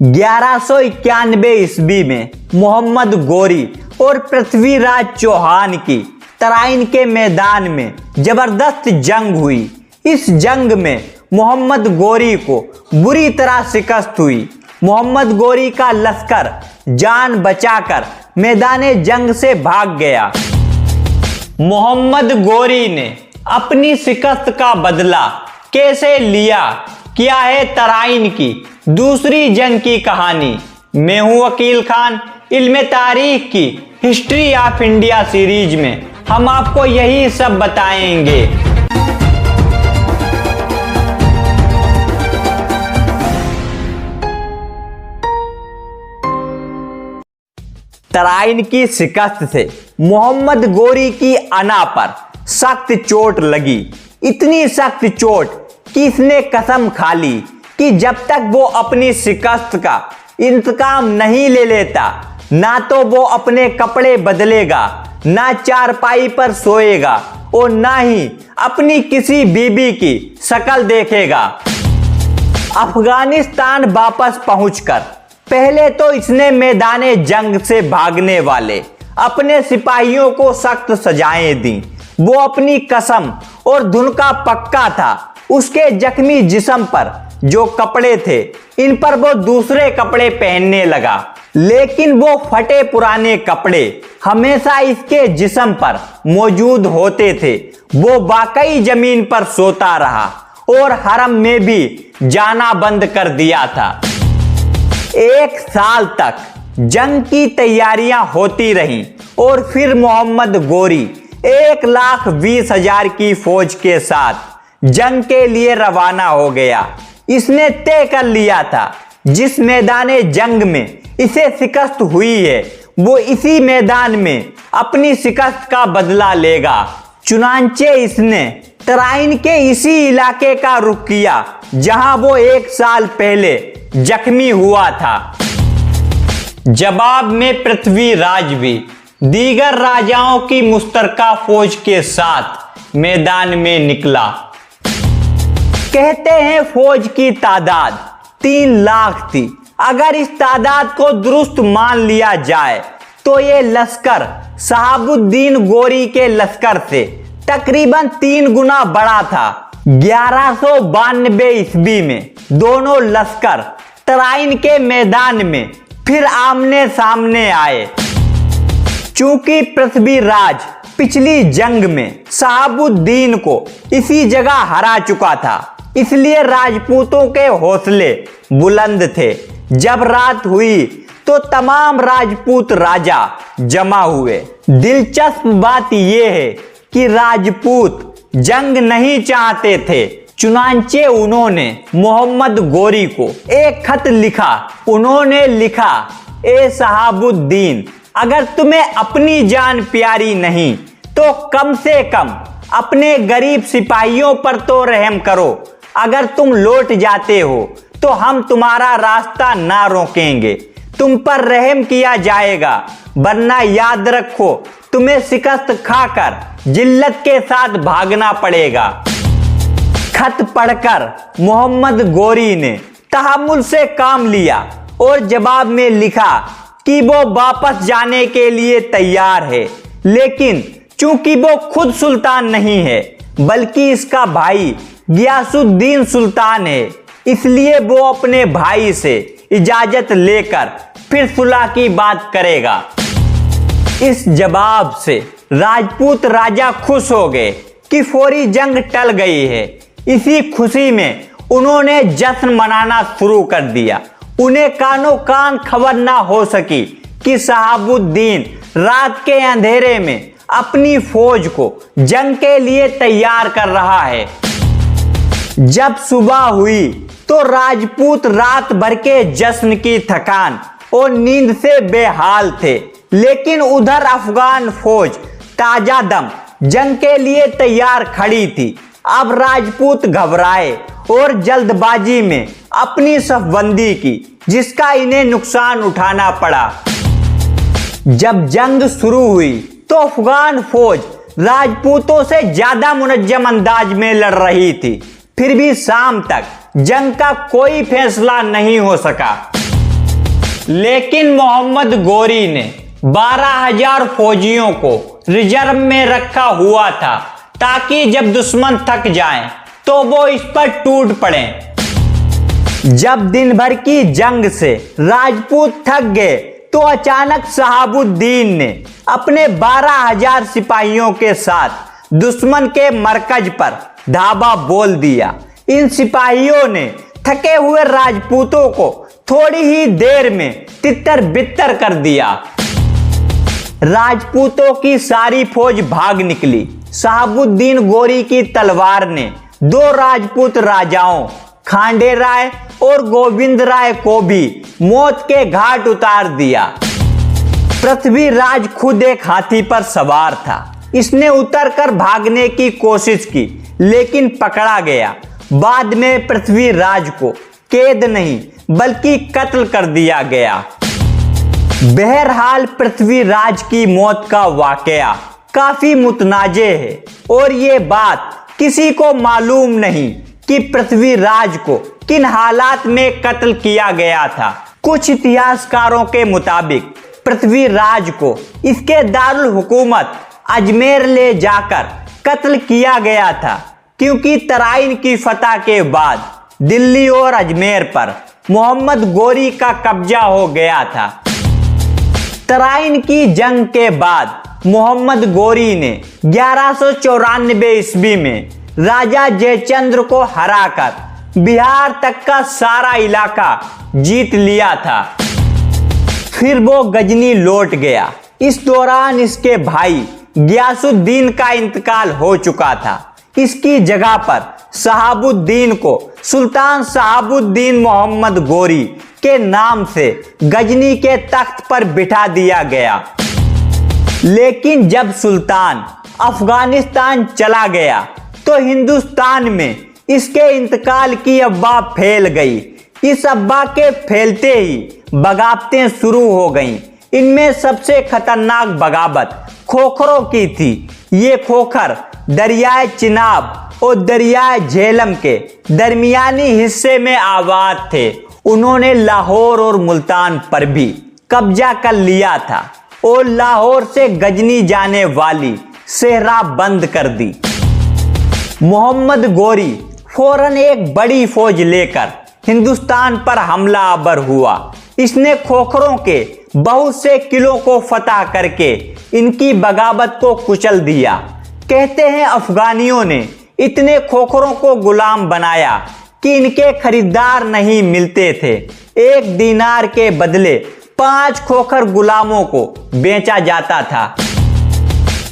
1191 ईस्वी में मोहम्मद गोरी और पृथ्वीराज चौहान की तराइन के मैदान में जबरदस्त जंग हुई। इस जंग में मोहम्मद गोरी को बुरी तरह शिकस्त हुई। मोहम्मद गोरी का लश्कर जान बचाकर मैदान जंग से भाग गया। मोहम्मद गोरी ने अपनी शिकस्त का बदला कैसे लिया, क्या है तराइन की दूसरी जंग की कहानी। मैं हूं वकील खान। इल्मे तारीख की हिस्ट्री ऑफ इंडिया सीरीज में हम आपको यही सब बताएंगे। तराइन की शिकस्त से मोहम्मद गोरी की अना पर सख्त चोट लगी। इतनी सख्त चोट कि इसने कसम खा ली कि जब तक वो अपनी शिकस्त का इंतकाम नहीं ले लेता, ना तो वो अपने कपड़े बदलेगा, ना चारपाई पर सोएगा और ना ही अपनी किसी बीबी की शक्ल देखेगा। अफगानिस्तान वापस पहुंचकर पहले तो इसने मैदाने जंग से भागने वाले अपने सिपाहियों को सख्त सजाएं दी। वो अपनी कसम और धुन का पक्का था। उसके जख्मी जिस्म पर जो कपड़े थे, इन पर वो दूसरे कपड़े पहनने लगा, लेकिन वो फटे पुराने कपड़े हमेशा इसके जिस्म पर मौजूद होते थे। वो वाकई जमीन पर सोता रहा और हरम में भी जाना बंद कर दिया था। 1 साल तक जंग की तैयारियां होती रहीं और फिर मोहम्मद गोरी 1,20,000 की फौज के साथ जंग के लिए रवाना हो गया। इसने तय कर लिया था जिस मैदाने जंग में इसे शिकस्त हुई है, वो इसी मैदान में अपनी शिकस्त का बदला लेगा। चुनांचे इसने तराइन के इसी इलाके का रुख किया जहां वो 1 साल पहले जख्मी हुआ था। जवाब में पृथ्वीराज भी दीगर राजाओं की मुश्तरका फौज के साथ मैदान में निकला। कहते हैं फौज की तादाद 3 लाख थी। अगर इस तादाद को दुरुस्त मान लिया जाए तो ये लश्कर शहाबुद्दीन गोरी के लश्कर से तकरीबन 3 गुना बड़ा था। 1192 ईस्वी में दोनों लश्कर तराइन के मैदान में फिर आमने सामने आए। चूंकि पृथ्वीराज पिछली जंग में शहाबुद्दीन को इसी जगह हरा चुका था, इसलिए राजपूतों के हौसले बुलंद थे। जब रात हुई तो तमाम राजपूत राजा जमा हुए। दिलचस्प बात यह है कि राजपूत जंग नहीं चाहते थे। चुनांचे उन्होंने मोहम्मद गोरी को एक खत लिखा। उन्होंने लिखा, ए शहाबुद्दीन, अगर तुम्हें अपनी जान प्यारी नहीं तो कम से कम अपने गरीब सिपाहियों पर तो रहम करो। अगर तुम लौट जाते हो तो हम तुम्हारा रास्ता ना रोकेंगे, तुम पर रहम किया जाएगा, वरना याद रखो तुम्हें शिकस्त खाकर जिल्लत के साथ भागना पड़ेगा। खत पढ़कर मोहम्मद गोरी ने तहम्मुल से काम लिया और जवाब में लिखा कि वो वापस जाने के लिए तैयार है, लेकिन चूंकि वो खुद सुल्तान नहीं है बल्कि इसका भाई गियासुद्दीन सुल्तान है, इसलिए वो अपने भाई से इजाजत लेकर फिर सुलह की बात करेगा। इस जवाब से राजपूत राजा खुश हो गए कि फौरी जंग टल गई है। इसी खुशी में उन्होंने जश्न मनाना शुरू कर दिया। उन्हें कानो कान खबर ना हो सकी कि शहाबुद्दीन रात के अंधेरे में अपनी फौज को जंग के लिए तैयार कर रहा है। जब सुबह हुई तो राजपूत रात भर के जश्न की थकान और नींद से बेहाल थे, लेकिन उधर अफगान फौज ताजा दम जंग के लिए तैयार खड़ी थी। अब राजपूत घबराए और जल्दबाजी में अपनी सफबंदी की, जिसका इन्हें नुकसान उठाना पड़ा। जब जंग शुरू हुई तो अफगान फौज राजपूतों से ज्यादा मुनज्जम अंदाज में लड़ रही थी। फिर भी शाम तक जंग का कोई फैसला नहीं हो सका। लेकिन मोहम्मद गोरी ने 12,000 फौजियों को रिजर्व में रखा हुआ था ताकि जब दुश्मन थक जाएं तो वो इस पर टूट पड़ें। जब दिन भर की जंग से राजपूत थक गए तो अचानक शहाबुद्दीन ने अपने 12,000 सिपाहियों के साथ दुश्मन के मरकज पर धावा बोल दिया। इन सिपाहियों ने थके हुए राजपूतों को थोड़ी ही देर में तितर बितर कर दिया। राजपूतों की सारी फौज भाग निकली। शहाबुद्दीन गोरी की तलवार ने 2 राजपूत राजाओं खांडे राय और गोविंद राय को भी मौत के घाट उतार दिया। पृथ्वीराज खुद एक हाथी पर सवार था। इसने उतरकर भागने की कोशिश की लेकिन पकड़ा गया। बाद में पृथ्वीराज को कैद नहीं बल्कि कत्ल कर दिया गया। बहरहाल पृथ्वीराज की मौत का वाकया काफी मुतनाज़े है और ये बात किसी को मालूम नहीं कि पृथ्वीराज को किन हालात में कत्ल किया गया था। कुछ इतिहासकारों के मुताबिक पृथ्वीराज को इसके दारुल हुकूमत अजमेर ले जाकर कत्ल किया गया था, क्योंकि तराइन की फतह के बाद दिल्ली और अजमेर पर मोहम्मद गोरी का कब्जा हो गया था। तराइन की जंग के बाद मोहम्मद गोरी ने 1194 ईस्वी में राजा जयचंद्र को हराकर बिहार तक का सारा इलाका जीत लिया था। फिर वो गजनी लौट गया। इस दौरान इसके भाई गियासुद्दीन का इंतकाल हो चुका था। इसकी जगह पर शहाबुद्दीन को सुल्तान शहाबुद्दीन मोहम्मद गोरी के नाम से गजनी के तख्त पर बिठा दिया गया। लेकिन जब सुल्तान अफगानिस्तान चला गया तो हिंदुस्तान में इसके इंतकाल की अफवाह फैल गई। इस अफवाह के फैलते ही बगावतें शुरू हो गईं। इनमें सबसे खतरनाक बगावत खोखरों की थी। ये खोखर दरियाए चिनाब और दरियाए झेलम के दरमियानी हिस्से में आबाद थे। उन्होंने लाहौर और मुल्तान पर भी कब्जा कर लिया था और लाहौर से गजनी जाने वाली सेहरा बंद कर दी। मोहम्मद गोरी फौरन एक बड़ी फौज लेकर हिंदुस्तान पर हमला आवर हुआ। इसने खोखरों के बहुत से किलों को फतह करके इनकी बगावत को कुचल दिया। कहते हैं अफगानियों ने इतने खोखरों को गुलाम बनाया कि इनके खरीदार नहीं मिलते थे। 1 दीनार के बदले 5 खोखर गुलामों को बेचा जाता था।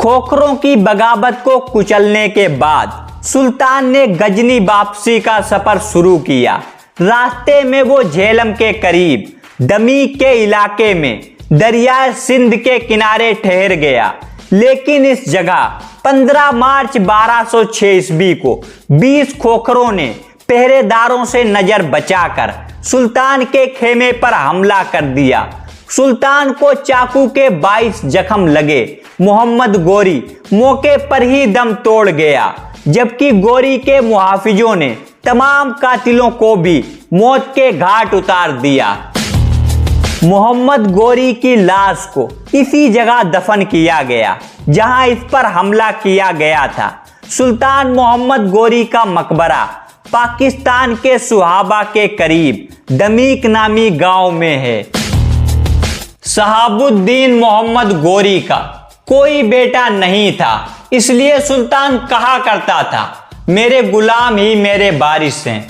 खोखरों की बगावत को कुचलने के बाद सुल्तान ने गजनी वापसी का सफर शुरू किया। रास्ते में वो झेलम के करीब दमीक के इलाके में दरियाए सिंध के किनारे ठहर गया। लेकिन इस जगह 15 मार्च 1206 ईस्वी को 20 खोखरों ने पहरेदारों से नजर बचाकर सुल्तान के खेमे पर हमला कर दिया। सुल्तान को चाकू के 22 जख्म लगे। मोहम्मद गोरी मौके पर ही दम तोड़ गया, जबकि गोरी के मुहाफिजों ने तमाम कातिलों को भी मौत के घाट उतार दिया। मोहम्मद गोरी की लाश को इसी जगह दफन किया गया जहां इस पर हमला किया गया था। सुल्तान मोहम्मद गोरी का मकबरा पाकिस्तान के सुहाबा के करीब दमीक नामी गांव में है। शहाबुद्दीन मोहम्मद गोरी का कोई बेटा नहीं था, इसलिए सुल्तान कहा करता था, मेरे गुलाम ही मेरे वारिस हैं।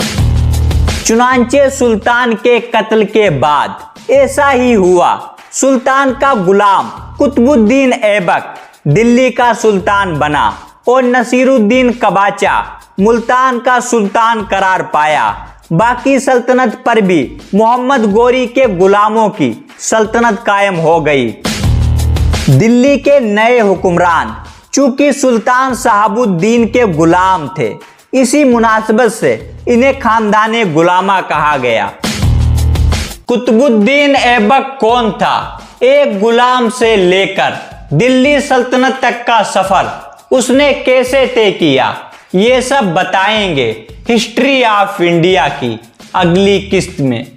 चुनांचे सुल्तान के कत्ल के बाद ऐसा ही हुआ। सुल्तान का गुलाम कुतुबुद्दीन ऐबक दिल्ली का सुल्तान बना और नसीरुद्दीन कबाचा मुल्तान का सुल्तान करार पाया। बाकी सल्तनत पर भी मोहम्मद गोरी के गुलामों की सल्तनत कायम हो गई। दिल्ली के नए हुक्मरान चूंकि सुल्तान शहाबुद्दीन के गुलाम थे, इसी मुनासिबत से इन्हें खानदाने गुलामा कहा गया। कुतुबुद्दीन ऐबक कौन था? एक गुलाम से लेकर दिल्ली सल्तनत तक का सफर उसने कैसे तय किया, ये सब बताएंगे हिस्ट्री ऑफ इंडिया की अगली किस्त में।